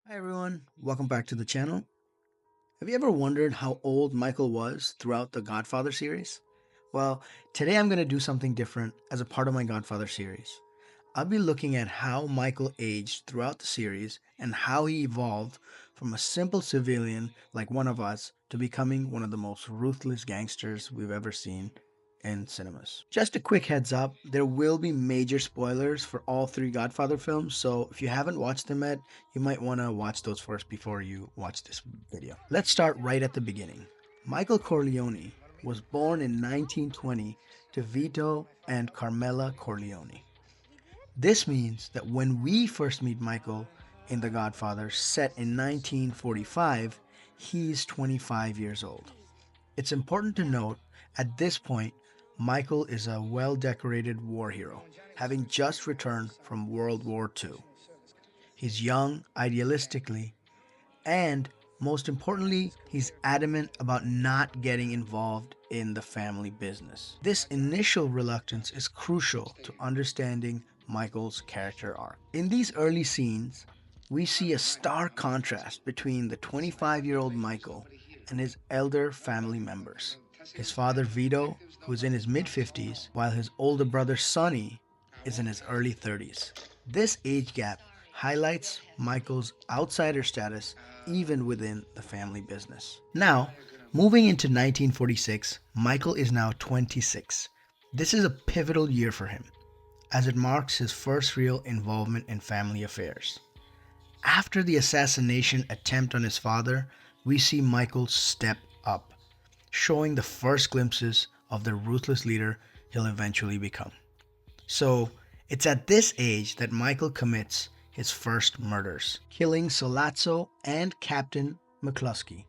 Hi everyone, welcome back to the channel. Have you ever wondered how old Michael was throughout the Godfather series? Well, today I'm going to do something different as a part of my Godfather series. I'll be looking at how Michael aged throughout the series and how he evolved from a simple civilian like one of us to becoming one of the most ruthless gangsters we've ever seen in cinemas. Just a quick heads up, there will be major spoilers for all three Godfather films, so if you haven't watched them yet, you might want to watch those first before you watch this video. Let's start right at the beginning. Michael Corleone was born in 1920 to Vito and Carmela Corleone. This means that when we first meet Michael in The Godfather, set in 1945, he's 25 years old. It's important to note, at this point, Michael is a well decorated war hero, having just returned from World War II. He's young, idealistically, and most importantly, he's adamant about not getting involved in the family business. This initial reluctance is crucial to understanding Michael's character arc. In these early scenes, we see a stark contrast between the 25-year-old Michael and his elder family members. His father Vito, who is in his mid 50s, while his older brother Sonny is in his early 30s. This age gap highlights Michael's outsider status even within the family business. Now, moving into 1946, Michael is now 26. This is a pivotal year for him, as it marks his first real involvement in family affairs. After the assassination attempt on his father, we see Michael step up, showing the first glimpses of the ruthless leader he'll eventually become. So, it's at this age that Michael commits his first murders, killing Solazzo and Captain McCluskey.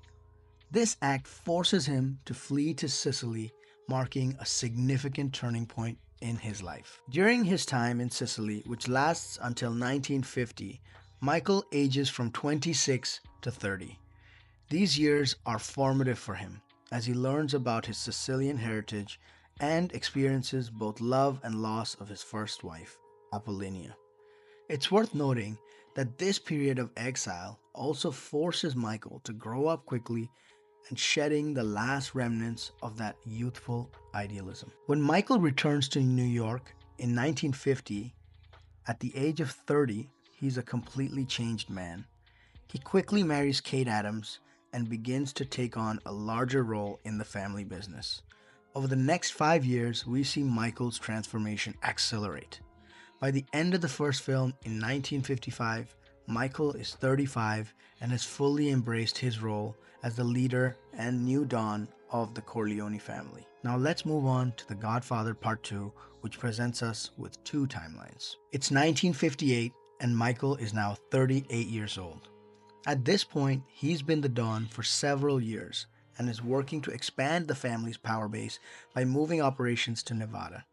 This act forces him to flee to Sicily, marking a significant turning point in his life. During his time in Sicily, which lasts until 1950, Michael ages from 26 to 30. These years are formative for him as he learns about his Sicilian heritage and experiences both love and loss of his first wife, Apollinia. It's worth noting that this period of exile also forces Michael to grow up quickly and shedding the last remnants of that youthful idealism. When Michael returns to New York in 1950, at the age of 30, he's a completely changed man. He quickly marries Kate Adams and begins to take on a larger role in the family business. Over the next 5 years, we see Michael's transformation accelerate. By the end of the first film in 1955, Michael is 35 and has fully embraced his role as the leader and new dawn of the Corleone family. Now let's move on to The Godfather Part 2, which presents us with two timelines. It's 1958 and Michael is now 38 years old. At this point, he's been the Don for several years and is working to expand the family's power base by moving operations to Nevada.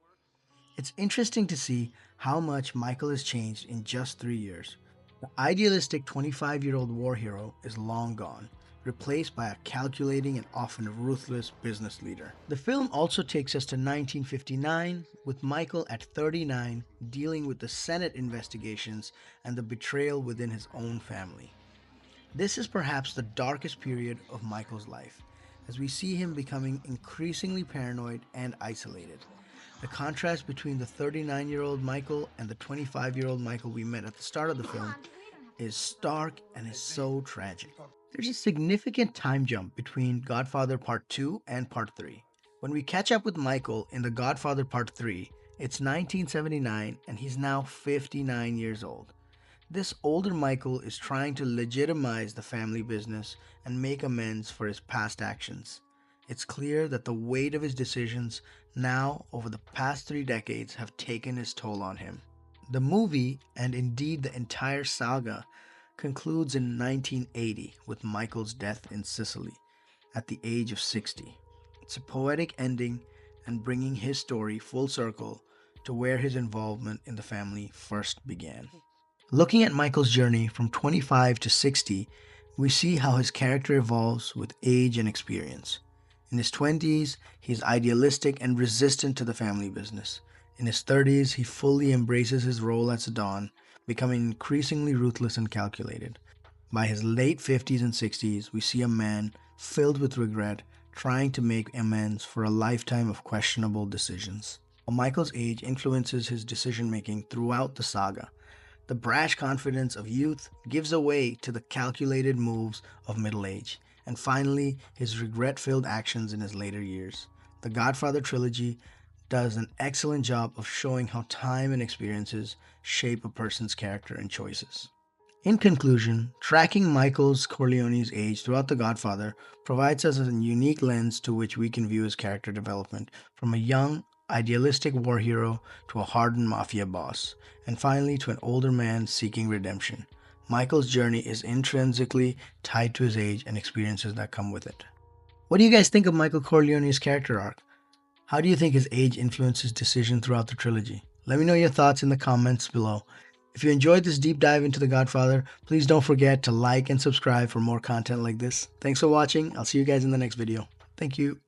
It's interesting to see how much Michael has changed in just 3 years. The idealistic 25-year-old war hero is long gone, replaced by a calculating and often ruthless business leader. The film also takes us to 1959, with Michael at 39 dealing with the Senate investigations and the betrayal within his own family. This is perhaps the darkest period of Michael's life, as we see him becoming increasingly paranoid and isolated. The contrast between the 39-year-old Michael and the 25-year-old Michael we met at the start of the film is stark and is so tragic. There's a significant time jump between Godfather Part 2 and Part 3. When we catch up with Michael in The Godfather Part 3, it's 1979 and he's now 59 years old. This older Michael is trying to legitimize the family business and make amends for his past actions. It's clear that the weight of his decisions now over the past 3 decades have taken its toll on him. The movie, and indeed the entire saga, concludes in 1980 with Michael's death in Sicily at the age of 60. It's a poetic ending and bringing his story full circle to where his involvement in the family first began. Looking at Michael's journey from 25 to 60, we see how his character evolves with age and experience. In his 20s, he's idealistic and resistant to the family business. In his 30s, he fully embraces his role as a Don, becoming increasingly ruthless and calculated. By his late 50s and 60s, we see a man filled with regret, trying to make amends for a lifetime of questionable decisions. While Michael's age influences his decision making throughout the saga, the brash confidence of youth gives way to the calculated moves of middle age, and finally, his regret filled actions in his later years. The Godfather trilogy does an excellent job of showing how time and experiences shape a person's character and choices. In conclusion, tracking Michael's Corleone's age throughout The Godfather provides us a unique lens to which we can view his character development, from a young, idealistic war hero to a hardened mafia boss, and finally to an older man seeking redemption. Michael's journey is intrinsically tied to his age and experiences that come with it. What do you guys think of Michael Corleone's character arc? How do you think his age influenced his decision throughout the trilogy? Let me know your thoughts in the comments below. If you enjoyed this deep dive into The Godfather, please don't forget to like and subscribe for more content like this. Thanks for watching. I'll see you guys in the next video. Thank you.